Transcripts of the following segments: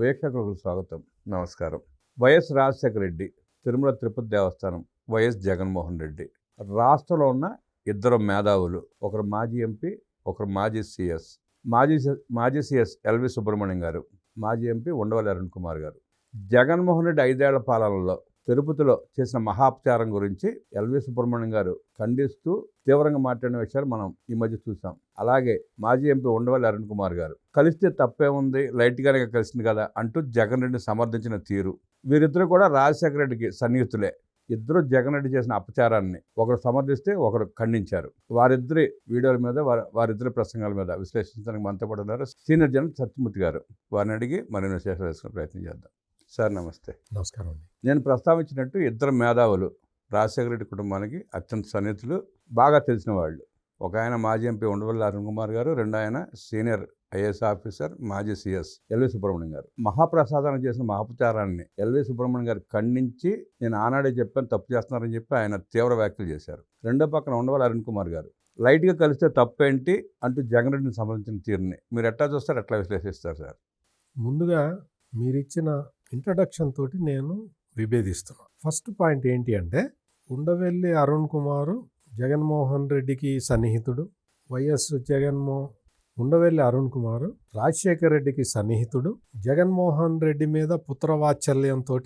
వీక్షకులకు స్వాగతం. నమస్కారం. వైఎస్ రాజశేఖర రెడ్డి, తిరుమల తిరుపతి దేవస్థానం, వైఎస్ జగన్మోహన్ రెడ్డి. రాష్ట్రంలో ఉన్న ఇద్దరు మేధావులు, ఒకరు మాజీ ఎంపీ, ఒకరు మాజీ సిఎస్. మాజీ సిఎస్ ఎల్వి సుబ్రహ్మణ్యం గారు, మాజీ ఎంపీ ఉండవల్లి అరుణ్ కుమార్ గారు. జగన్మోహన్ రెడ్డి 5 ఏళ్ల పాలనలో తిరుపతిలో చేసిన మహాపచారం గురించి ఎల్వి సుబ్రహ్మణ్యం గారు ఖండిస్తూ తీవ్రంగా మాట్లాడిన విషయాలు మనం ఈ మధ్య చూసాం. అలాగే మాజీ ఎంపీ ఉండవల్లి అరుణ్ కుమార్ గారు కలిస్తే తప్పే ఉంది, లైట్గానే కలిసింది కదా అంటూ జగన్ రెడ్డిని సమర్థించిన తీరు. వీరిద్దరూ కూడా రాజశేఖర రెడ్డికి సన్నిహితులే. ఇద్దరు జగన్ రెడ్డి చేసిన అపచారాన్ని ఒకరు సమర్థిస్తే ఒకరు ఖండించారు. వారిద్దరి వీడియోల మీద, వారిద్దరి ప్రసంగాల మీద విశ్లేషించడానికి మనతో పాటు ఉన్నారు సీనియర్ జర్నలిస్ట్ సత్యమూర్తి గారు. వారిని అడిగి మరిన్ని విశేషాలు వేసుకునే ప్రయత్నం చేద్దాం. సార్ నమస్తే. నమస్కారం అండి. నేను ప్రస్తావించినట్టు ఇద్దరు మేధావులు రాజశేఖర రెడ్డి కుటుంబానికి అత్యంత సన్నిహితులు, బాగా తెలిసిన వాళ్ళు. ఒక ఆయన మాజీ ఎంపీ ఉండవల్లి అరుణ్ కుమార్ గారు, రెండో ఆయన సీనియర్ ఐఏఎస్ ఆఫీసర్ మాజీ సిఎస్ ఎల్వి సుబ్రహ్మణ్యం గారు. మహాప్రసాదాన్ని చేసిన మహాపచారాన్ని ఎల్వి సుబ్రహ్మణ్యం గారు ఖండించి, నేను ఆనాడే చెప్పాను తప్పు చేస్తున్నారని చెప్పి ఆయన తీవ్ర వ్యాఖ్యలు చేశారు. రెండో పక్కన ఉండవల్లి అరుణ్ కుమార్ గారు లైట్గా కలిస్తే తప్పేంటి అంటూ జగన్ రెడ్డిని సంబంధించిన తీరుని మీరు ఎట్లా చూస్తారు, ఎట్లా విశ్లేషిస్తారు సార్? ముందుగా మీరిచ్చిన ఇంట్రడక్షన్ తోటి నేను విభేదిస్తున్నాను. ఫస్ట్ పాయింట్ ఏంటి అంటే, ఉండవల్లి అరుణ్ కుమారు జగన్మోహన్ రెడ్డికి సన్నిహితుడు. ఉండవల్లి అరుణ్ కుమారు రాజశేఖర రెడ్డికి సన్నిహితుడు. జగన్మోహన్ రెడ్డి మీద పుత్రవాత్సల్యంతో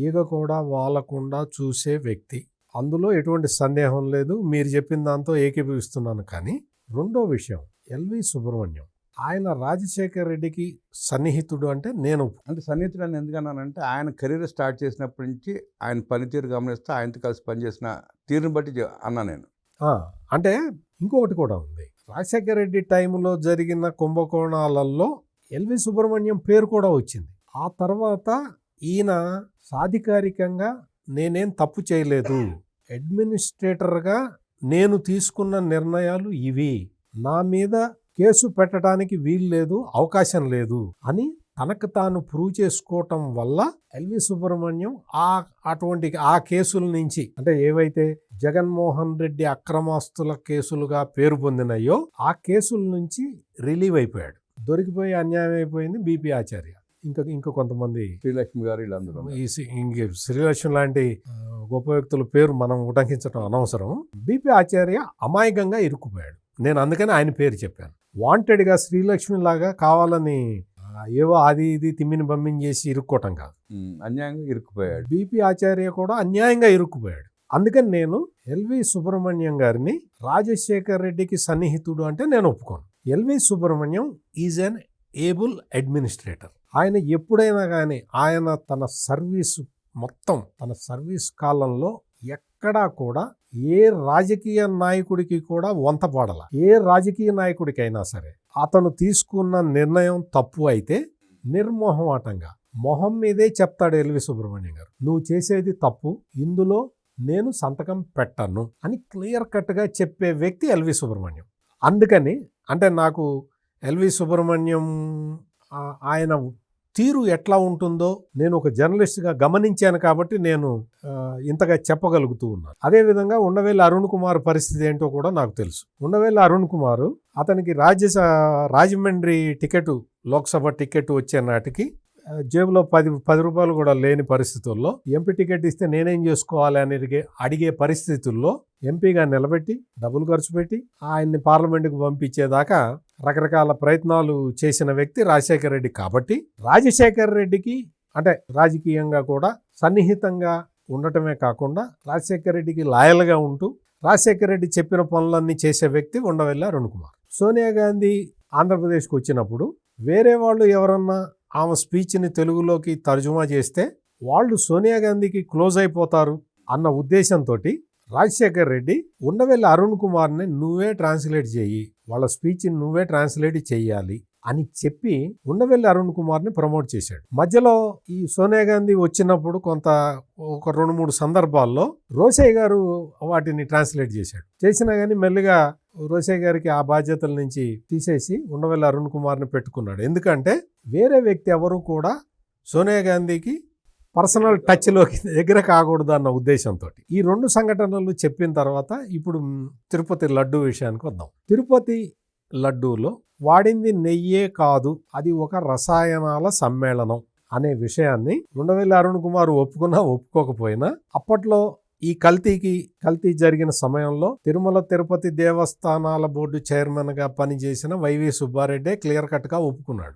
ఈగ కూడా వాలకుండా చూసే వ్యక్తి. అందులో ఎటువంటి సందేహం లేదు. మీరు చెప్పిన దాంతో ఏకీభవిస్తున్నాను. కానీ రెండో విషయం, ఎల్వి సుబ్రహ్మణ్యం ఆయన రాజశేఖర రెడ్డికి సన్నిహితుడు అంటే సన్నిహితుడు అని ఎందుకన్నానంటే, ఆయన కెరీర్ స్టార్ట్ చేసినప్పటి నుంచి ఆయన పనితీరు గమనిస్తే ఆయనతో కలిసి పనిచేసిన తీరుని బట్టి అన్నా నేను. అంటే ఇంకొకటి కూడా ఉంది. రాజశేఖర రెడ్డి టైంలో జరిగిన కుంభకోణాలలో ఎల్వి సుబ్రహ్మణ్యం పేరు కూడా వచ్చింది. ఆ తర్వాత ఈయన సాధికారికంగా నేనేం తప్పు చేయలేదు, అడ్మినిస్ట్రేటర్గా నేను తీసుకున్న నిర్ణయాలు ఇవి, నా మీద కేసు పెట్టడానికి వీలు లేదు, అవకాశం లేదు అని తనకు తాను ప్రూవ్ చేసుకోవటం వల్ల ఎల్వి సుబ్రహ్మణ్యం ఆ కేసుల నుంచి, అంటే ఏవైతే జగన్మోహన్ రెడ్డి అక్రమాస్తుల కేసులుగా పేరు పొందినాయో ఆ కేసుల నుంచి రిలీవ్ అయిపోయాడు. దొరికిపోయి అన్యాయం అయిపోయింది బీపీ ఆచార్య, ఇంకా కొంతమంది, శ్రీలక్ష్మి గారు, వీళ్ళందరూ. శ్రీలక్ష్మి లాంటి గొప్ప వ్యక్తుల పేరు మనం ఉటంకించడం అనవసరం. బీపీ ఆచార్య అమాయకంగా ఇరుక్కుపోయాడు. నేను అందుకని ఆయన పేరు చెప్పాను. వాంటెడ్గా శ్రీలక్ష్మి లాగా కావాలని ఏవో అది ఇది తిమ్మిని బమ్మిని చేసి ఇరుక్కోవటం కాదు, అన్యాయంగా ఇరుక్కుపోయాడు. బీపీ ఆచార్య కూడా అన్యాయంగా ఇరుక్కుపోయాడు. అందుకని నేను ఎల్వి సుబ్రహ్మణ్యం గారిని రాజశేఖర్ రెడ్డికి సన్నిహితుడు అంటే నేను ఒప్పుకోను. L V Subrahmanyam is an able administrator. ఆయన ఎప్పుడైనా కానీ ఆయన తన సర్వీస్ కాలంలో ఎక్కడా కూడా ఏ రాజకీయ నాయకుడికి కూడా వంతపాడల. ఏ రాజకీయ నాయకుడికైనా సరే అతను తీసుకున్న నిర్ణయం తప్పు అయితే నిర్మోహమాటంగా మొహం మీదే చెప్తాడు ఎల్వి సుబ్రహ్మణ్యం గారు, నువ్వు చేసేది తప్పు, ఇందులో నేను సంతకం పెట్టను అని క్లియర్ కట్గా చెప్పే వ్యక్తి ఎల్వి సుబ్రహ్మణ్యం. అందుకని అంటే నాకు ఎల్వి సుబ్రహ్మణ్యం ఆయన తీరు ఎట్లా ఉంటుందో నేను ఒక జర్నలిస్ట్గా గమనించాను కాబట్టి నేను ఇంతగా చెప్పగలుగుతూ ఉన్నాను. అదేవిధంగా ఉండవల్లి అరుణ్ కుమార్ పరిస్థితి ఏంటో కూడా నాకు తెలుసు. ఉండవల్లి అరుణ్ కుమార్ అతనికి రాజమండ్రి టికెట్, లోక్సభ టికెట్ వచ్చే నాటికి జేబులో 10 రూపాయలు కూడా లేని పరిస్థితుల్లో ఎంపీ టికెట్ ఇస్తే నేనేం చేసుకోవాలి అని అడిగే పరిస్థితుల్లో ఎంపీగా నిలబెట్టి డబ్బులు ఖర్చు పెట్టి ఆయన్ని పార్లమెంటుకు పంపించేదాకా రకరకాల ప్రయత్నాలు చేసిన వ్యక్తి రాజశేఖర రెడ్డి. కాబట్టి రాజశేఖర రెడ్డికి అంటే రాజకీయంగా కూడా సన్నిహితంగా ఉండటమే కాకుండా రాజశేఖర రెడ్డికి లాయల్గా ఉంటూ రాజశేఖర రెడ్డి చెప్పిన పనులన్నీ చేసే వ్యక్తి ఉండవల్లి అరుణ్ కుమార్. సోనియా గాంధీ ఆంధ్రప్రదేశ్కి వచ్చినప్పుడు వేరే వాళ్ళు ఎవరన్నా ఆమె స్పీచ్ని తెలుగులోకి తర్జుమా చేస్తే వాళ్ళు సోనియా గాంధీకి క్లోజ్ అయిపోతారు అన్న ఉద్దేశంతో రాజశేఖర్ రెడ్డి ఉండవల్లి అరుణ్ కుమార్ని నువ్వే ట్రాన్స్లేట్ చేయి, వాళ్ళ స్పీచ్ని నువ్వే ట్రాన్స్లేట్ చెయ్యాలి అని చెప్పి ఉండవల్లి అరుణ్ కుమార్ని ప్రమోట్ చేశాడు. మధ్యలో ఈ సోనియా గాంధీ వచ్చినప్పుడు ఒక 2-3 సందర్భాల్లో రోసయ్య గారు వాటిని ట్రాన్స్లేట్ చేసినా కానీ మెల్లిగా రోసయ్య గారికి ఆ బాధ్యతల నుంచి తీసేసి ఉండవల్లి అరుణ్ కుమార్ని పెట్టుకున్నాడు. ఎందుకంటే వేరే వ్యక్తి ఎవరు కూడా సోనియా గాంధీకి పర్సనల్ టచ్లోకి దగ్గర కాకూడదు అన్న ఉద్దేశంతో ఈ 2 సంఘటనలు చెప్పిన తర్వాత ఇప్పుడు తిరుపతి లడ్డూ విషయానికి వద్దాం. తిరుపతి లడ్డూలో వాడింది నెయ్యే కాదు, అది ఒక రసాయనాల సమ్మేళనం అనే విషయాన్ని ఉండవెల్లి అరుణ్ కుమార్ ఒప్పుకున్నా ఒప్పుకోకపోయినా అప్పట్లో ఈ కల్తీ జరిగిన సమయంలో తిరుమల తిరుపతి దేవస్థానాల బోర్డు చైర్మన్ గా పనిచేసిన వైవి సుబ్బారెడ్డి క్లియర్ కట్ గా ఒప్పుకున్నాడు.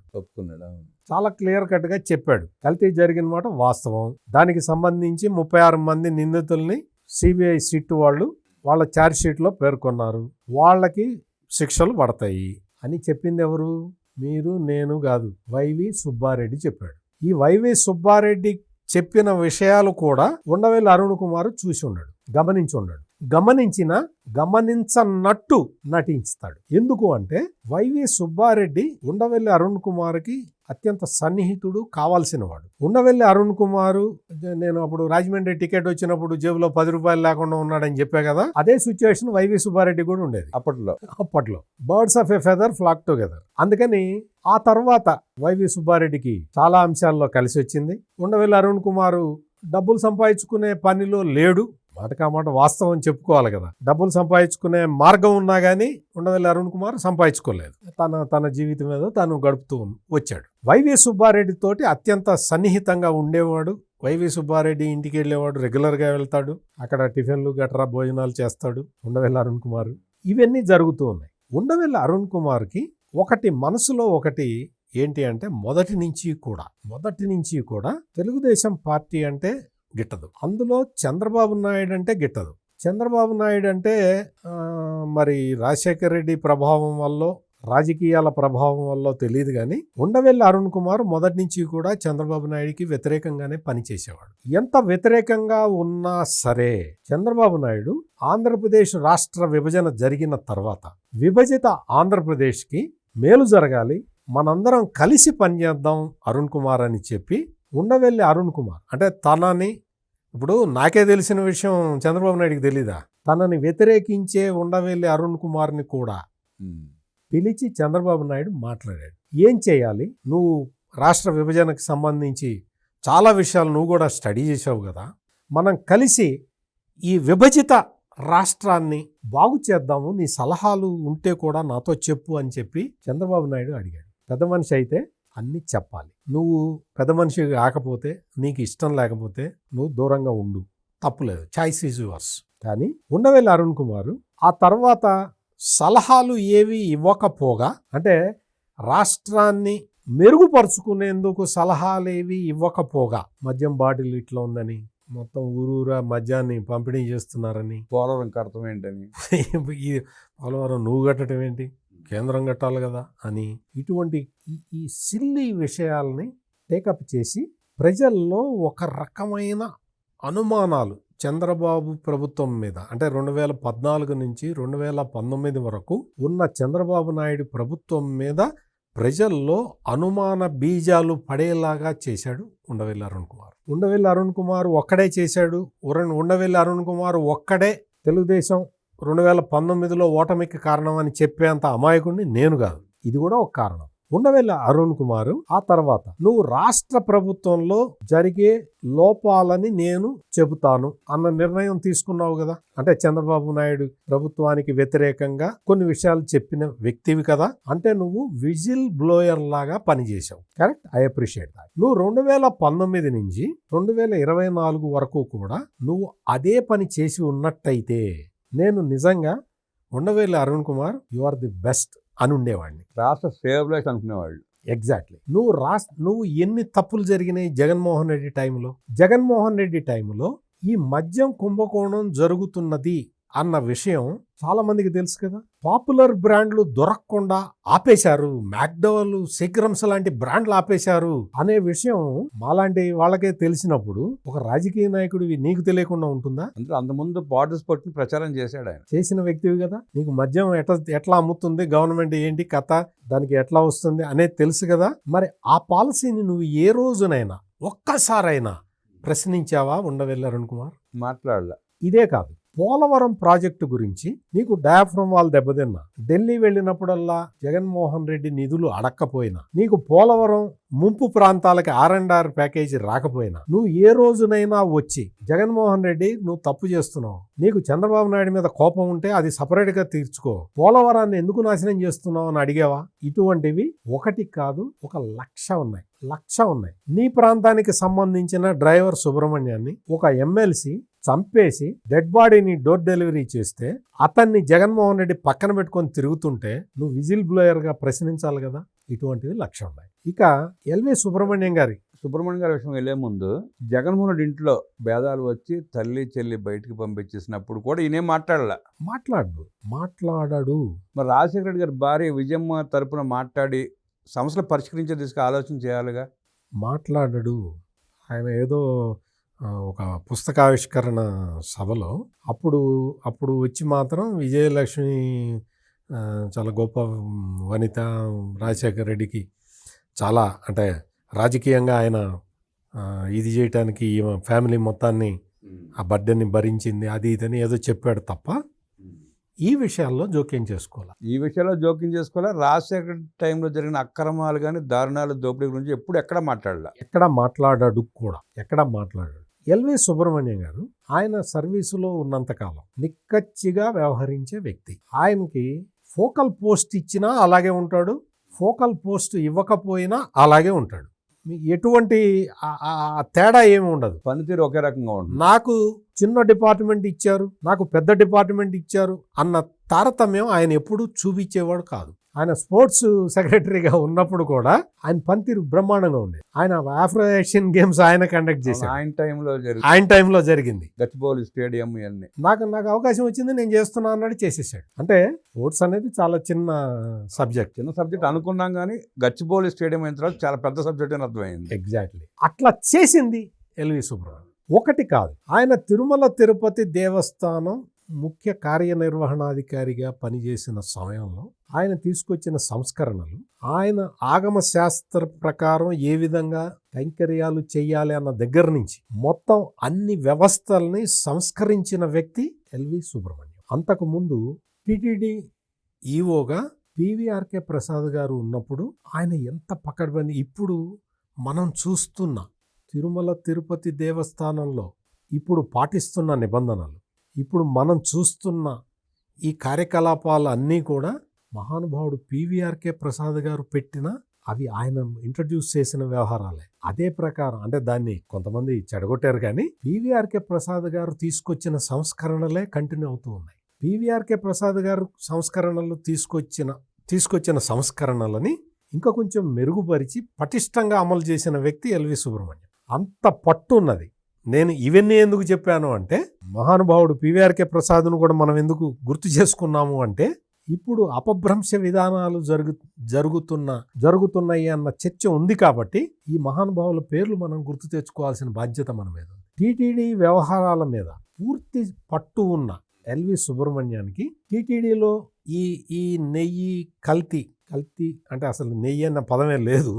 చాలా క్లియర్ కట్ గా చెప్పాడు కల్తీ జరిగిన మాట వాస్తవం. దానికి సంబంధించి 36 మంది నిందితుల్ని సిబిఐ సిట్ వాళ్ళు వాళ్ళ ఛార్జ్ షీట్ లో పేర్కొన్నారు. వాళ్ళకి శిక్షలు పడతాయి అని చెప్పింది ఎవరు? మీరు, నేను కాదు, వైవి సుబ్బారెడ్డి చెప్పాడు. ఈ వైవి సుబ్బారెడ్డి చెప్పిన విషయాలు కూడా ఉండవెల్లి అరుణ్ కుమార్ చూసి ఉన్నాడు, గమనించి ఉన్నాడు. గమనించనట్టు నటిస్తాడు. ఎందుకు అంటే వైవి సుబ్బారెడ్డి ఉండవెల్లి అరుణ్ కుమార్కి అత్యంత సన్నిహితుడు, కావాల్సిన వాడు. ఉండవెల్లి అరుణ్ కుమారు, నేను అప్పుడు రాజమండ్రి టికెట్ వచ్చినప్పుడు జేబులో 10 రూపాయలు లేకుండా ఉన్నాడని చెప్పా కదా, అదే సిచ్యువేషన్ వైవి సుబ్బారెడ్డి కూడా ఉండేది అప్పట్లో. Birds of a feather flock together. అందుకని ఆ తర్వాత వైవి సుబ్బారెడ్డికి చాలా అంశాల్లో కలిసి వచ్చింది. ఉండవెల్లి అరుణ్ కుమారు డబ్బులు సంపాదించుకునే పనిలో లేడు. మాట వాస్తవం చెప్పుకోవాలి కదా. డబ్బులు సంపాదించుకునే మార్గం ఉన్నా కానీ ఉండవెల్లి అరుణ్ కుమార్ సంపాదించుకోలేదు. తన జీవితం మీద తాను గడుపుతూ వచ్చాడు. వైవి సుబ్బారెడ్డి తోటి అత్యంత సన్నిహితంగా ఉండేవాడు. వైవి సుబ్బారెడ్డి ఇంటికి వెళ్ళేవాడు, రెగ్యులర్గా వెళ్తాడు, అక్కడ టిఫిన్లు గట్రా భోజనాలు చేస్తాడు ఉండవెల్లి అరుణ్ కుమార్. ఇవన్నీ జరుగుతూ ఉన్నాయి. ఉండవెల్లి అరుణ్ కుమార్కి మనసులో ఒకటి ఏంటి అంటే మొదటి నుంచి కూడా తెలుగుదేశం పార్టీ అంటే గిట్టదు. అందులో చంద్రబాబు నాయుడు అంటే గిట్టదు. చంద్రబాబు నాయుడు అంటే మరి రాజశేఖర రెడ్డి ప్రభావం వల్ల, రాజకీయాల ప్రభావం వల్ల తెలియదు కానీ ఉండవెల్లి అరుణ్ కుమార్ మొదటి నుంచి కూడా చంద్రబాబు నాయుడికి వ్యతిరేకంగానే పనిచేసేవాడు. ఎంత వ్యతిరేకంగా ఉన్నా సరే చంద్రబాబు నాయుడు ఆంధ్రప్రదేశ్ రాష్ట్ర విభజన జరిగిన తర్వాత విభజిత ఆంధ్రప్రదేశ్కి మేలు జరగాలి, మనందరం కలిసి పనిచేద్దాం అరుణ్ కుమార్ అని చెప్పి ఉండవెల్లి అరుణ్ కుమార్ అంటే ఇప్పుడు నాకే తెలిసిన విషయం చంద్రబాబు నాయుడికి తెలీదా? తనని వ్యతిరేకించే ఉండవెల్లి అరుణ్ కుమార్ని కూడా పిలిచి చంద్రబాబు నాయుడు మాట్లాడాడు. ఏం చేయాలి, నువ్వు రాష్ట్ర విభజనకు సంబంధించి చాలా విషయాలు నువ్వు కూడా స్టడీ చేసావు కదా, మనం కలిసి ఈ విభజిత రాష్ట్రాన్ని బాగు చేద్దాము, నీ సలహాలు ఉంటే కూడా నాతో చెప్పు అని చెప్పి చంద్రబాబు నాయుడు అడిగాడు. పెద్ద మనిషి అయితే అన్నీ చెప్పాలి. నువ్వు పెద్ద మనిషి కాకపోతే, నీకు ఇష్టం లేకపోతే నువ్వు దూరంగా ఉండు, తప్పులేదు, చాయిస్ ఈజ్ యువర్స్. కానీ ఉండవెల్లి అరుణ్ కుమార్ ఆ తర్వాత సలహాలు ఏవి ఇవ్వకపోగా, అంటే రాష్ట్రాన్ని మెరుగుపరుచుకునేందుకు సలహాలు ఏవి ఇవ్వకపోగా, మద్యం బాటిల్ ఇట్లా ఉందని, మొత్తం ఊరూరా మద్యాన్ని పంపిణీ చేస్తున్నారని, పోలవరం కడతం ఏంటని, ఈ పోలవరం నువ్వు కట్టడం ఏంటి, కేంద్రం కట్టాలి కదా అని, ఇటువంటి ఈ సిల్లీ విషయాల్ని టేకప్ చేసి ప్రజల్లో ఒక రకమైన అనుమానాలు చంద్రబాబు ప్రభుత్వం మీద, అంటే 2014 నుంచి 2019 వరకు ఉన్న చంద్రబాబు నాయుడు ప్రభుత్వం మీద ప్రజల్లో అనుమాన బీజాలు పడేలాగా చేశాడు ఉండవెల్లి అరుణ్ కుమార్. ఉండవెల్లి అరుణ్ కుమార్ ఒక్కడే చేశాడు. ఉండవెల్లి అరుణ్ కుమార్ ఒక్కడే తెలుగుదేశం 2019లో ఓటమికి కారణం అని చెప్పేంత అమాయకుడిని నేను కాదు. ఇది కూడా ఒక కారణం. ఉండవెల్లి అరుణ్ కుమార్ ఆ తర్వాత నువ్వు రాష్ట్ర ప్రభుత్వంలో జరిగే లోపాలని నేను చెబుతాను అన్న నిర్ణయం తీసుకున్నావు కదా. అంటే చంద్రబాబు నాయుడు ప్రభుత్వానికి వ్యతిరేకంగా కొన్ని విషయాలు చెప్పిన వ్యక్తివి కదా. అంటే నువ్వు విజిల్ బ్లోయర్ లాగా పనిచేసావు. Correct, I appreciate that. నువ్వు 2019 నుంచి 2024 వరకు కూడా నువ్వు అదే పని చేసి ఉన్నట్టయితే నేను నిజంగా Undavalli Arun Kumar you are the best అని ఉండేవాడిని. రాష్ట్ర సేవలేసి అనుకునేవాళ్ళు. ఎగ్జాక్ట్లీ. నువ్వు ఎన్ని తప్పులు జరిగినాయి జగన్మోహన్ రెడ్డి టైంలో ఈ మద్యం కుంభకోణం జరుగుతున్నది అన్న విషయం చాలా మందికి తెలుసు కదా. పాపులర్ బ్రాండ్లు దొరకకుండా ఆపేశారు, మ్యాక్డోవల్, సీక్రమ్స్ లాంటి బ్రాండ్లు ఆపేశారు అనే విషయం మాలాంటి వాళ్ళకే తెలిసినప్పుడు ఒక రాజకీయ నాయకుడివి నీకు తెలియకుండా ఉంటుందా? అంటే అంతకుముందు బాటిల్స్ పట్టుకుని ప్రచారం చేశాడు ఆయన. చేసిన వ్యక్తివి కదా. నీకు మద్యం ఎట్లా అమ్ముతుంది, గవర్నమెంట్ ఏంటి కథ, దానికి ఎట్లా వస్తుంది అనేది తెలుసు కదా. మరి ఆ పాలసీని నువ్వు ఏ రోజునైనా ఒక్కసారైనా ప్రశ్నించావా ఉండవెల్లి అరుణ్ కుమార్? మాట్లాడలే. ఇదే కాదు, పోలవరం ప్రాజెక్టు గురించి నీకు డయాఫ్రమ్ వాల్ దెబ్బతిన్నా, ఢిల్లీ వెళ్ళినప్పుడల్లా జగన్మోహన్ రెడ్డి నిధులు అడక్కపోయినా, నీకు పోలవరం ముంపు ప్రాంతాలకి R&R ప్యాకేజీ రాకపోయినా నువ్వు ఏ రోజునైనా వచ్చి జగన్మోహన్ రెడ్డి నువ్వు తప్పు చేస్తున్నావు, నీకు చంద్రబాబు నాయుడు మీద కోపం ఉంటే అది సపరేట్గా తీర్చుకో, పోలవరాన్ని ఎందుకు నాశనం చేస్తున్నావు అని అడిగావా? ఇటువంటివి ఒకటి కాదు, ఒక 1,00,000 ఉన్నాయి. నీ ప్రాంతానికి సంబంధించిన డ్రైవర్ సుబ్రహ్మణ్యాన్ని ఒక ఎమ్మెల్సీ చంపేసి డెడ్ బాడీని డోర్ డెలివరీ చేస్తే అతన్ని జగన్మోహన్ రెడ్డి పక్కన పెట్టుకొని తిరుగుతుంటే నువ్వు విజిల్ బ్లోయర్గా ప్రశ్నించాలి కదా. ఇటువంటివి 1,00,000 ఉన్నాయి. ఇక ఎల్వి సుబ్రహ్మణ్యం గారి విషయం వెళ్లే ముందు జగన్మోహన్ రెడ్డి ఇంట్లో భేదాలు వచ్చి తల్లి చెల్లి బయటికి పంపించేసినప్పుడు కూడా ఈయనేం మాట్లాడాడు. మరి రాజశేఖర రెడ్డి గారి భార్య విజయమ్మ తరపున మాట్లాడి సమస్యలు పరిష్కరించే దిశగా ఆలోచన చేయాలిగా. మాట్లాడాడు. ఆయన ఏదో ఒక పుస్తకావిష్కరణ సభలో అప్పుడు వచ్చి మాత్రం విజయలక్ష్మి చాలా గొప్ప వనిత, రాజశేఖర రెడ్డికి చాలా అంటే రాజకీయంగా ఆయన ఇది చేయటానికి ఫ్యామిలీ మొత్తాన్ని ఆ బర్డెన్ని భరించింది, అది ఇదని ఏదో చెప్పాడు తప్ప ఈ విషయాల్లో జోక్యం చేసుకోవాలి. రాజశేఖర టైంలో జరిగిన అక్రమాలు కానీ దారుణాలు దోపిడీ గురించి ఎక్కడ మాట్లాడాడు. ఎల్వి సుబ్రహ్మణ్యం గారు ఆయన సర్వీసులో ఉన్నంతకాలం నిక్కచ్చిగా వ్యవహరించే వ్యక్తి. ఆయనకి ఫోకల్ పోస్ట్ ఇచ్చినా అలాగే ఉంటాడు, ఫోకల్ పోస్ట్ ఇవ్వకపోయినా అలాగే ఉంటాడు. ఎటువంటి తేడా ఏమి ఉండదు. పనితీరు ఒకే రకంగా ఉంటుంది. నాకు చిన్న డిపార్ట్మెంట్ ఇచ్చారు, నాకు పెద్ద డిపార్ట్మెంట్ ఇచ్చారు అన్న తారతమ్యం ఆయన ఎప్పుడూ చూపించేవాడు కాదు. ఆయన స్పోర్ట్స్ సెక్రటరీగా ఉన్నప్పుడు కూడా ఆయన పనితీరు బ్రహ్మాండంగా ఉండేది. ఆయన ఆఫ్రో ఏషియన్ గేమ్స్ ఆయన కండక్ట్ చేశారు. ఆయన టైంలో జరిగింది. గచ్చిబౌలి స్టేడియం నాకు అవకాశం వచ్చింది, నేను చేస్తున్నా అన్నాడు, చేసేసాడు. అంటే స్పోర్ట్స్ అనేది చాలా చిన్న సబ్జెక్ట్ అనుకున్నాం కానీ గచ్చిబౌలి స్టేడియం అయిన తర్వాత చాలా పెద్ద సబ్జెక్ట్ అని అర్థమైంది. ఎగ్జాక్ట్లీ అట్లా చేసింది ఎల్వి సుబ్రహ్మణ్యం. ఒకటి కాదు, ఆయన తిరుమల తిరుపతి దేవస్థానం ముఖ్య కార్యనిర్వహణాధికారిగా పనిచేసిన సమయంలో ఆయన తీసుకొచ్చిన సంస్కరణలు, ఆయన ఆగమ శాస్త్ర ప్రకారం ఏ విధంగా కైంకర్యాలు చేయాలి అన్న దగ్గర నుంచి మొత్తం అన్ని వ్యవస్థల్ని సంస్కరించిన వ్యక్తి ఎల్వి సుబ్రహ్మణ్యం. అంతకుముందు టిటిడి ఈఓగా పివిఆర్కే ప్రసాద్ గారు ఉన్నప్పుడు ఆయన ఎంత పకడ్బందీ. ఇప్పుడు మనం చూస్తున్న తిరుమల తిరుపతి దేవస్థానంలో ఇప్పుడు పాటిస్తున్న నిబంధనలు, ఇప్పుడు మనం చూస్తున్న ఈ కార్యకలాపాలు అన్నీ కూడా మహానుభావుడు పివిఆర్కే ప్రసాద్ గారు పెట్టిన, అవి ఆయన ఇంట్రడ్యూస్ చేసిన వ్యవహారాలే. అదే ప్రకారం అంటే దాన్ని కొంతమంది చెడగొట్టారు, కానీ పివిఆర్కే ప్రసాద్ గారు తీసుకొచ్చిన సంస్కరణలే కంటిన్యూ అవుతూ ఉన్నాయి. పివిఆర్కే ప్రసాద్ గారు తీసుకొచ్చిన సంస్కరణలని ఇంకా కొంచెం మెరుగుపరిచి పటిష్టంగా అమలు చేసిన వ్యక్తి ఎల్వి సుబ్రహ్మణ్యం. అంత పట్టు ఉన్నది. నేను ఇవన్నీ ఎందుకు చెప్పాను అంటే, మహానుభావుడు పివిఆర్కే ప్రసాద్ను కూడా మనం ఎందుకు గుర్తు చేసుకున్నాము అంటే, ఇప్పుడు అపభ్రంశ విధానాలు జరుగుతున్నాయి అన్న చర్చ ఉంది కాబట్టి ఈ మహానుభావుల పేర్లు మనం గుర్తు తెచ్చుకోవాల్సిన బాధ్యత మన మీద. టీటీడీ వ్యవహారాల మీద పూర్తి పట్టు ఉన్న ఎల్వి సుబ్రహ్మణ్యానికి టీటీడీలో ఈ నెయ్యి కల్తీ అంటే అసలు నెయ్యి అన్న పదమే లేదు,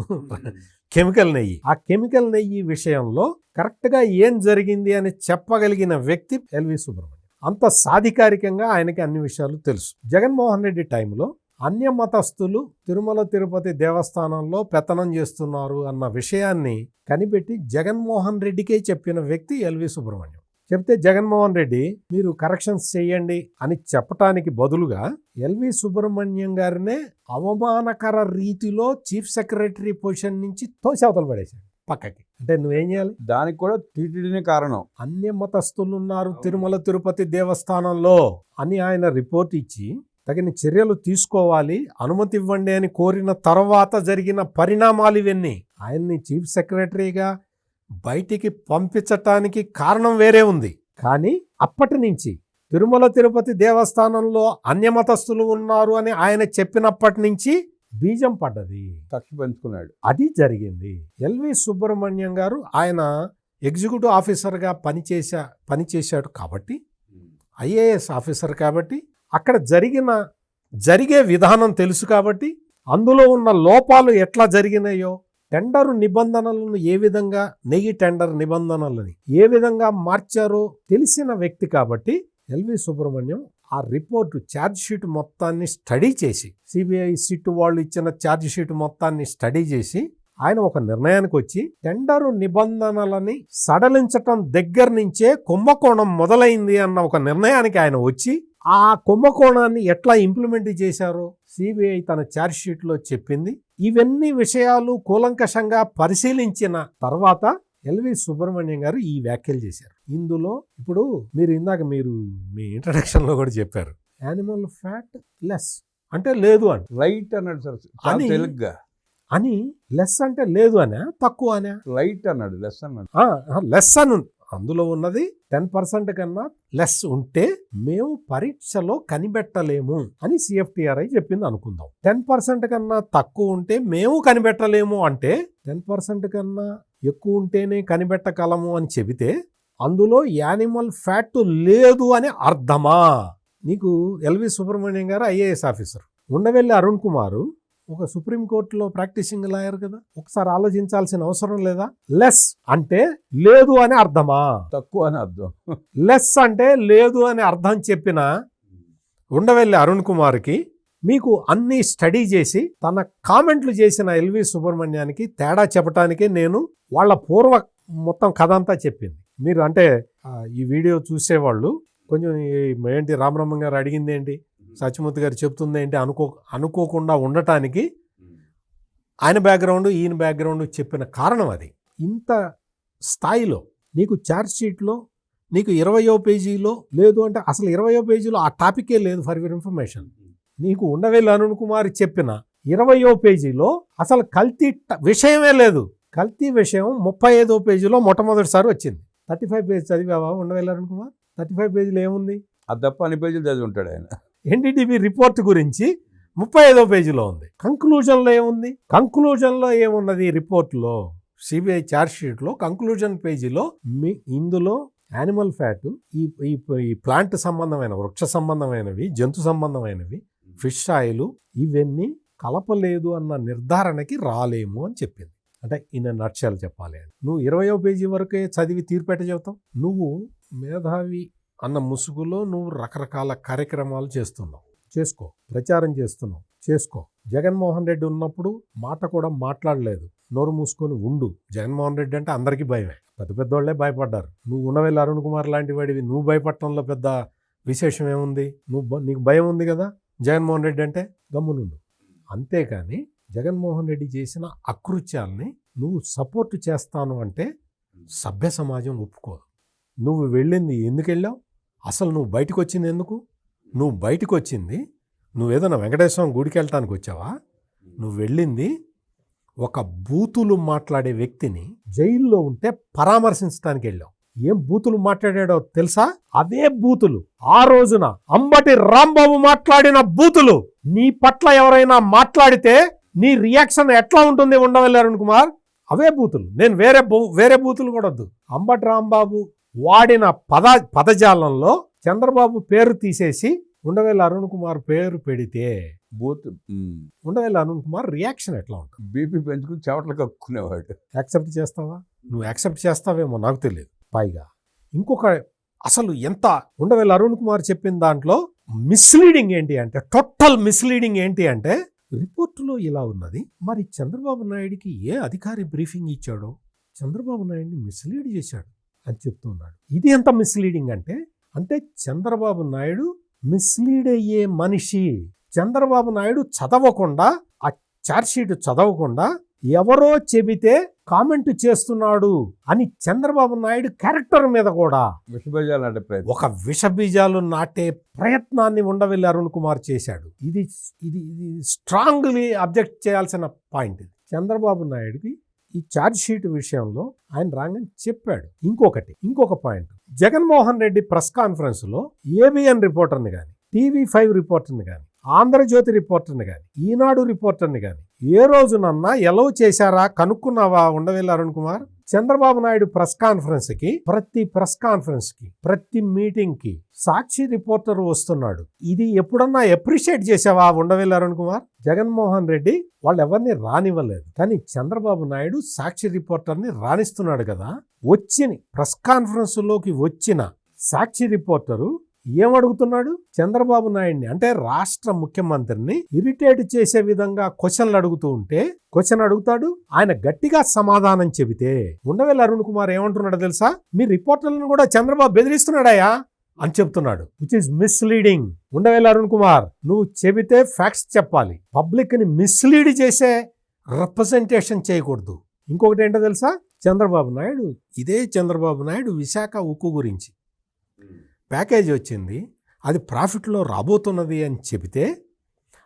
కెమికల్ నెయ్యి. ఆ కెమికల్ నెయ్యి విషయంలో కరెక్ట్గా ఏం జరిగింది అని చెప్పగలిగిన వ్యక్తి ఎల్వి సుబ్రహ్మణ్యం. అంత సాధికారికంగా ఆయనకి అన్ని విషయాలు తెలుసు. జగన్మోహన్ రెడ్డి టైంలో అన్య మతస్థులు తిరుమల తిరుపతి దేవస్థానంలో పెత్తనం చేస్తున్నారు అన్న విషయాన్ని కనిపెట్టి జగన్మోహన్ రెడ్డికే చెప్పిన వ్యక్తి ఎల్వి సుబ్రహ్మణ్యం. చెప్తే జగన్మోహన్ రెడ్డి మీరు కరెక్షన్స్ చేయండి అని చెప్పటానికి బదులుగా ఎల్వి సుబ్రహ్మణ్యం గారినే అవమానకర రీతిలో చీఫ్ సెక్రటరీ పొజిషన్ నుంచి తోసేవతలు పడేశాడు పక్కకి. అంటే నువ్వేం చేయాలి? దానికి కూడా టీటీడీనే కారణం. అన్య మతస్థులు ఉన్నారు తిరుమల తిరుపతి దేవస్థానంలో అని ఆయన రిపోర్ట్ ఇచ్చి తగిన చర్యలు తీసుకోవాలి, అనుమతి ఇవ్వండి అని కోరిన తర్వాత జరిగిన పరిణామాలు ఇవన్నీ. ఆయన్ని చీఫ్ సెక్రటరీగా బయటికి పంపించటానికి కారణం వేరే ఉంది, కానీ అప్పటి నుంచి తిరుమల తిరుపతి దేవస్థానంలో అన్యమతస్థులు ఉన్నారు అని ఆయన చెప్పినప్పటి నుంచి బీజం పడ్డది, కక్ష పెంచుకున్నాడు. అది జరిగింది. ఎల్వి సుబ్రహ్మణ్యం గారు ఆయన ఎగ్జిక్యూటివ్ ఆఫీసర్గా పనిచేశాడు కాబట్టి, ఐఏఎస్ ఆఫీసర్ కాబట్టి, అక్కడ జరిగే విధానం తెలుసు కాబట్టి, అందులో ఉన్న లోపాలు ఎట్లా జరిగినాయో, టెండర్ నిబంధనలను ఏ విధంగా, నెయ్యి టెండర్ నిబంధనలని ఏ విధంగా మార్చారో తెలిసిన వ్యక్తి కాబట్టి ఎల్వి సుబ్రహ్మణ్యం ఆ రిపోర్టు ఛార్జ్ షీట్ మొత్తాన్ని స్టడీ చేసి, సిబిఐ సిట్ వాళ్ళు ఇచ్చిన ఛార్జ్ షీట్ మొత్తాన్ని స్టడీ చేసి ఆయన ఒక నిర్ణయానికి వచ్చి టెండరు నిబంధనలని సడలించటం దగ్గర నుంచే కుంభకోణం మొదలైంది అన్న ఒక నిర్ణయానికి ఆయన వచ్చి ఆ కుంభకోణాన్ని ఎట్లా ఇంప్లిమెంట్ చేశారో సిబిఐ తన ఛార్జ్ షీట్లో చెప్పింది. ఇవన్నీ విషయాలు కూలంకషంగా పరిశీలించిన తర్వాత ఎల్వి సుబ్రహ్మణ్యం గారు ఈ వ్యాఖ్యలు చేశారు. ఇందులో ఇప్పుడు ఇందాక మీరు మీ ఇంట్రడక్షన్లో కూడా చెప్పారు, యానిమల్ ఫ్యాట్ లెస్ అంటే లేదు అని, రైట్ అన్నాడు సార్ అని తెలుగుగా. అని లెస్ అంటే లేదు అనే తక్కువ అనే, రైట్ అన్నాడు, లెస్ అన్నాడు. లెస్ అని అందులో ఉన్నది 10% కన్నా లెస్ ఉంటే మేము పరీక్షలో కనిపెట్టలేము అని సిఎఫ్టిఆర్ఐ చెప్పింది అనుకుందాం. 10% కన్నా తక్కువ ఉంటే మేము కనిపెట్టలేము అంటే 10% కన్నా ఎక్కువ ఉంటేనే కనిపెట్టగలము అని చెబితే అందులో యానిమల్ ఫ్యాట్ లేదు అని అర్థమా? నీకు ఎల్వి సుబ్రహ్మణ్యం గారు ఐఏఎస్ ఆఫీసర్, ఉండవెల్లి అరుణ్ కుమార్ ఒక సుప్రీంకోర్టులో ప్రాక్టీసింగ్ లాయర్ కదా, ఒకసారి ఆలోచించాల్సిన అవసరం లేదా? లెస్ అంటే లేదు అని అర్థమా, తక్కువ అని అర్థం. లెస్ అంటే లేదు అని అర్థం చెప్పిన ఉండవెల్లి అరుణ్ కుమార్కి మీకు అన్ని స్టడీ చేసి తన కామెంట్లు చేసిన ఎల్వి సుబ్రహ్మణ్యానికి తేడా చెప్పడానికే నేను వాళ్ళ పూర్వ మొత్తం కథ అంతా చెప్పింది. మీరు అంటే ఈ వీడియో చూసేవాళ్ళు కొంచెం ఏంటి రామరమ్మ గారు అడిగింది ఏంటి, సత్యమూర్తి గారు చెప్తుంది ఏంటి అనుకోకుండా ఉండటానికి ఆయన బ్యాక్గ్రౌండ్ ఈయన బ్యాక్గ్రౌండ్ చెప్పిన కారణం అది. ఇంత స్థాయిలో నీకు ఛార్జ్ షీట్లో నీకు 20వ పేజీలో లేదు అంటే అసలు 20వ పేజీలో ఆ టాపికే లేదు. ఫర్ యువర్ ఇన్ఫర్మేషన్, నీకు ఉండవెల్లి అరుణ్ కుమార్ చెప్పిన 20వ పేజీలో అసలు కల్తీ విషయమే లేదు. కల్తీ విషయం 35వ పేజీలో మొట్టమొదటిసారి వచ్చింది. 35 పేజీ చదివావా ఉండవెల్లి అరుణ్ కుమార్? 35 పేజీలో ఏముంది? అది తప్ప అన్ని పేజీలు చదివి ఉంటాడు ఆయన. ఎన్డీటీవీ రిపోర్ట్ గురించి 35వ పేజీలో ఉంది. కంక్లూజన్లో ఏముంది? కంక్లూజన్లో ఏమున్నది? రిపోర్ట్లో సిబిఐ ఛార్జ్ షీట్లో కంక్లూజన్ పేజీలో ఇందులో యానిమల్ ఫ్యాట్ ఈ ప్లాంట్ సంబంధమైన వృక్ష సంబంధమైనవి జంతు సంబంధమైనవి ఫిష్ ఆయిల్ ఇవన్నీ కలపలేదు అన్న నిర్ధారణకి రాలేము అని చెప్పింది. అంటే ఇన్ నట్షల్ చెప్పాలి అని నువ్వు 20వ పేజీ వరకే చదివి తీర్పెట్ట చెబుతావు. నువ్వు మేధావి అన్న ముసుగులో నువ్వు రకరకాల కార్యక్రమాలు చేస్తున్నావు, చేసుకో. ప్రచారం చేస్తున్నావు, చేసుకో. జగన్మోహన్ రెడ్డి ఉన్నప్పుడు మాట కూడా మాట్లాడలేదు, నోరు మూసుకొని ఉండు. జగన్మోహన్ రెడ్డి అంటే అందరికీ భయమే, పెద్ద పెద్దోళ్లే భయపడ్డారు. నువ్వు ఉండవెల్లి అరుణ్ కుమార్ లాంటి వాడివి, నువ్వు భయపడటంలో పెద్ద విశేషం ఏముంది? నీకు భయం ఉంది కదా జగన్మోహన్ రెడ్డి అంటే, గమ్మునుండు. అంతేకాని జగన్మోహన్ రెడ్డి చేసిన అకృత్యాల్ని నువ్వు సపోర్ట్ చేస్తాను అంటే సభ్య సమాజం ఒప్పుకోదు. నువ్వు వెళ్ళింది ఎందుకు వెళ్ళావు? అసలు నువ్వు బయటకు వచ్చింది ఎందుకు? నువ్వు బయటకు వచ్చింది నువ్వేదైనా వెంకటేశ్వరం గుడికి వెళ్ళటానికి వచ్చావా? నువ్వు వెళ్ళింది ఒక బూతులు మాట్లాడే వ్యక్తిని జైల్లో ఉంటే పరామర్శించడానికి వెళ్ళావు. ఏం బూతులు మాట్లాడాడో తెలుసా? అవే బూతులు ఆ రోజున అంబటి రాంబాబు మాట్లాడిన బూతులు నీ పట్ల ఎవరైనా మాట్లాడితే నీ రియాక్షన్ ఎట్లా ఉంటుంది ఉండవెల్లి అరుణ్ కుమార్? అవే బూతులు. నేను వేరే బూతులు కూడా వద్దు. అంబటి రాంబాబు వాడిన పదజాలంలో చంద్రబాబు పేరు తీసేసి ఉండవెల్లి అరుణ్ కుమార్ పేరు పెడితే ఉండవెల్లి అరుణ్ కుమార్ రియాక్షన్ ఎట్లా ఉంటుంది? బీపీ పెంచుకుని చెవట్లు కక్కునేవాడు. యాక్సెప్ట్ చేస్తావా? నువ్వు యాక్సెప్ట్ చేస్తావేమో నాకు తెలియదు. పైగా ఇంకొక అసలు ఎంత ఉండవెల్లి అరుణ్ కుమార్ చెప్పిన దాంట్లో మిస్లీడింగ్ ఏంటి అంటే, టోటల్ మిస్లీడింగ్ ఏంటి అంటే, రిపోర్టులో ఇలా ఉన్నది, మరి చంద్రబాబు నాయుడికి ఏ అధికారి బ్రీఫింగ్ ఇచ్చాడో చంద్రబాబు నాయుడిని మిస్లీడ్ చేశాడు అని చెప్తున్నాడు. ఇది ఎంత మిస్లీడింగ్ అంటే చంద్రబాబు నాయుడు మిస్లీడ్ అయ్యే మనిషి. చంద్రబాబు నాయుడు చదవకుండా, ఆ ఛార్జ్షీట్ చదవకుండా ఎవరో చెబితే కామెంట్ చేస్తున్నాడు అని చంద్రబాబు నాయుడు క్యారెక్టర్ మీద కూడా ఒక విషబీజాలు నాటే ప్రయత్నాన్ని ఉండవెల్లి అరుణ్ కుమార్ చేశాడు. ఇది స్ట్రాంగ్లీ అబ్జెక్ట్ చేయాల్సిన పాయింట్. చంద్రబాబు నాయుడుకి ఈ ఛార్జ్ షీట్ విషయంలో ఆయన రాంగని చెప్పాడు. ఇంకొక point, Jaganmohan Reddy press conference లో ఏబిఎన్ రిపోర్టర్ని కానీ, TV5 రిపోర్టర్ని కానీ, ఆంధ్రజ్యోతి రిపోర్టర్ని కానీ, ఈనాడు రిపోర్టర్ని కానీ ఏ రోజునన్నా ఎలవ్ చేశారా కనుక్కున్నావా ఉండవెల్లి అరుణ్ కుమార్? చంద్రబాబు నాయుడు ప్రతి ప్రెస్ కాన్ఫరెన్స్ కి ప్రతి మీటింగ్ కి సాక్షి రిపోర్టర్ వస్తున్నాడు. ఇది ఎప్పుడన్నా అప్రిషియేట్ చేసావా ఉండవెల్లి అరుణ్ కుమార్? జగన్మోహన్ రెడ్డి వాళ్ళు ఎవరిని రానివ్వలేదు, కానీ చంద్రబాబు నాయుడు సాక్షి రిపోర్టర్ని రాణిస్తున్నాడు కదా. ప్రెస్ కాన్ఫరెన్స్ లోకి వచ్చిన సాక్షి రిపోర్టరు ఏమడుగుతున్నాడు? చంద్రబాబు నాయుడిని అంటే రాష్ట్ర ముఖ్యమంత్రిని ఇరిటేట్ చేసే విధంగా క్వశ్చన్లు అడుగుతూ ఉంటే క్వశ్చన్ అడుగుతాడు, ఆయన గట్టిగా సమాధానం చెబితే ఉండవెల్లి అరుణ్ కుమార్ ఏమంటున్నాడు తెలుసా? మీ రిపోర్టర్లను కూడా చంద్రబాబు బెదిరిస్తున్నాడయా అని చెప్తున్నాడు, which is misleading. Undavalli Arun Kumar, నువ్వు చెబితే ఫ్యాక్ట్స్ చెప్పాలి, పబ్లిక్ ని మిస్లీడ్ చేసే రిప్రజెంటేషన్ చేయకూడదు. ఇంకొకటి ఏంటో తెలుసా? ఇదే చంద్రబాబు నాయుడు విశాఖ ఉక్కు గురించి ప్యాకేజీ వచ్చింది, అది ప్రాఫిట్లో రాబోతున్నది అని చెబితే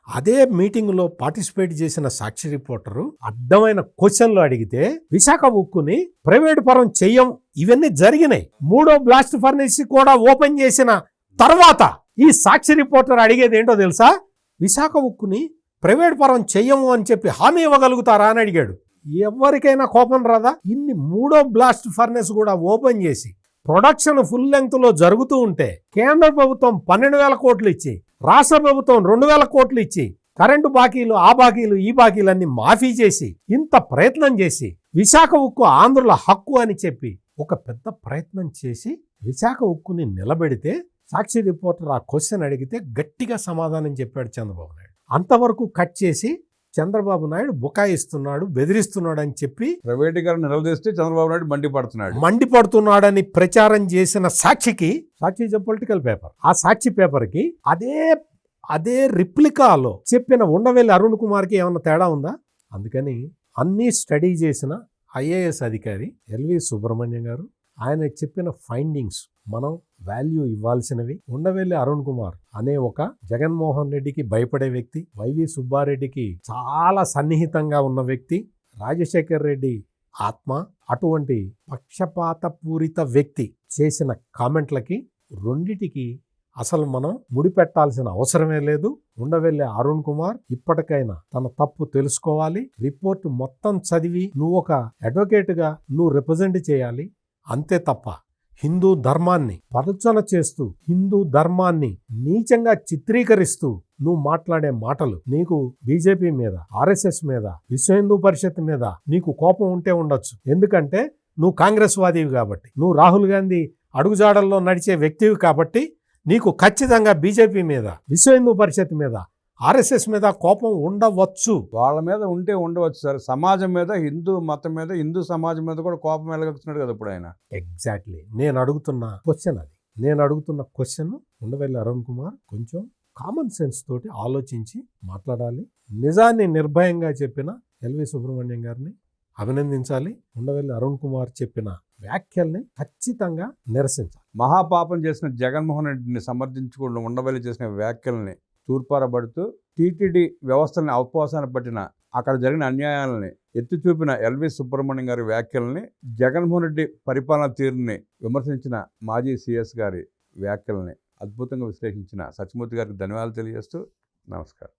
అదే మీటింగ్లో పార్టిసిపేట్ చేసిన సాక్షి రిపోర్టరు అడ్డమైన క్వశ్చన్లు అడిగితే విశాఖ ఉక్కుని ప్రైవేట్ పరం చెయ్యం, ఇవన్నీ జరిగినాయి. 3వ బ్లాస్ట్ ఫర్నేస్ కూడా ఓపెన్ చేసిన తర్వాత ఈ సాక్షి రిపోర్టర్ అడిగేది ఏంటో తెలుసా? విశాఖ ఉక్కుని ప్రైవేట్ పరం చెయ్యము అని చెప్పి హామీ ఇవ్వగలుగుతారా అని అడిగాడు. ఎవరికైనా కోపం రాదా? ఇన్ని 3వ బ్లాస్ట్ ఫర్నేస్ కూడా ఓపెన్ చేసి ప్రొడక్షన్ ఫుల్ లెంగ్త్ లో జరుగుతూ ఉంటే కేంద్ర ప్రభుత్వం 12,000 కోట్లు ఇచ్చి, రాష్ట్ర ప్రభుత్వం 2,000 కోట్లు ఇచ్చి కరెంటు బాకీలు, ఆ బాకీలు, ఈ బాకీలన్నీ మాఫీ చేసి ఇంత ప్రయత్నం చేసి విశాఖ ఉక్కు ఆంధ్రుల హక్కు అని చెప్పి ఒక పెద్ద ప్రయత్నం చేసి విశాఖ ఉక్కుని నిలబెడితే సాక్షి రిపోర్టర్ ఆ క్వశ్చన్ అడిగితే గట్టిగా సమాధానం చెప్పాడు చంద్రబాబు నాయుడు. అంతవరకు కట్ చేసి చంద్రబాబు నాయుడు బుకాయిస్తున్నాడు, బెదిరిస్తున్నాడు అని చెప్పి ప్రైవేటీకరణ నిలదీస్తే చంద్రబాబు నాయుడు మండిపడుతున్నాడని ప్రచారం చేసిన సాక్షి పొలిటికల్ పేపర్, ఆ సాక్షి పేపర్కి అదే రిప్లికాలో చెప్పిన ఉండవెల్లి అరుణ్ కుమార్కి ఏమన్నా తేడా ఉందా? అందుకని అన్నీ స్టడీ చేసిన ఐఏఎస్ అధికారి ఎల్వి సుబ్రహ్మణ్యం గారు ఆయన చెప్పిన ఫైండింగ్స్ మనం వాల్యూ ఇవ్వాల్సినవి. ఉండవెల్లి అరుణ్ కుమార్ అనే ఒక జగన్మోహన్ రెడ్డికి భయపడే వ్యక్తి, వైవి సుబ్బారెడ్డికి చాలా సన్నిహితంగా ఉన్న వ్యక్తి, రాజశేఖర్ రెడ్డి ఆత్మ, అటువంటి పక్షపాత పూరిత వ్యక్తి చేసిన కామెంట్లకి రెండిటికి అసలు మనం ముడిపెట్టాల్సిన అవసరమే లేదు. ఉండవెల్లి అరుణ్ కుమార్ ఇప్పటికైనా తన తప్పు తెలుసుకోవాలి. రిపోర్ట్ మొత్తం చదివి నువ్వు ఒక అడ్వకేట్గా నువ్వు రిప్రజెంట్ చేయాలి, అంతే తప్ప హిందూ ధర్మాన్ని పలుచన చేస్తూ హిందూ ధర్మాన్ని నీచంగా చిత్రీకరిస్తూ నువ్వు మాట్లాడే మాటలు, నీకు బీజేపీ మీద, ఆర్ఎస్ఎస్ మీద, విశ్వ హిందూ పరిషత్ మీద నీకు కోపం ఉంటే ఉండొచ్చు. ఎందుకంటే నువ్వు కాంగ్రెస్ వాదివి కాబట్టి, నువ్వు రాహుల్ గాంధీ అడుగుజాడల్లో నడిచే వ్యక్తివి కాబట్టి నీకు ఖచ్చితంగా బీజేపీ మీద, విశ్వ హిందూ పరిషత్ మీద, ఆర్ఎస్ఎస్ మీద కోపం ఉండవచ్చు. వాళ్ళ మీద ఉంటే ఉండవచ్చు సార్. సమాజం మీద, హిందూ మతం మీద, హిందూ సమాజం మీద కూడా కోపం వెలగొస్తున్నాడు కదా ఇప్పుడు ఆయన. ఎగ్జాక్ట్లీ నేను అడుగుతున్న క్వశ్చన్ ఉండవెల్లి అరుణ్ కుమార్ కొంచెం కామన్ సెన్స్ తోటి ఆలోచించి మాట్లాడాలి. నిజాన్ని నిర్భయంగా చెప్పిన ఎల్వి సుబ్రహ్మణ్యం గారిని అభినందించాలి. ఉండవెల్లి అరుణ్ కుమార్ చెప్పిన వ్యాఖ్యల్ని ఖచ్చితంగా నిరసించాలి. మహాపాపం చేసిన జగన్మోహన్ రెడ్డిని సమర్థించుకుంటూ ఉండవెల్లి చేసిన వ్యాఖ్యల్ని తూర్పారబడుతూ టీటీడీ వ్యవస్థల్ని అవపోసాన పట్టిన, అక్కడ జరిగిన అన్యాయాలని ఎత్తి చూపిన ఎల్వి సుబ్రహ్మణ్యం గారి వ్యాఖ్యల్ని, జగన్మోహన్ రెడ్డి పరిపాలన తీరుని విమర్శించిన మాజీ సిఎస్ గారి వ్యాఖ్యల్ని అద్భుతంగా విశ్లేషించిన సత్యమూర్తి గారికి ధన్యవాదాలు తెలియజేస్తూ నమస్కారం.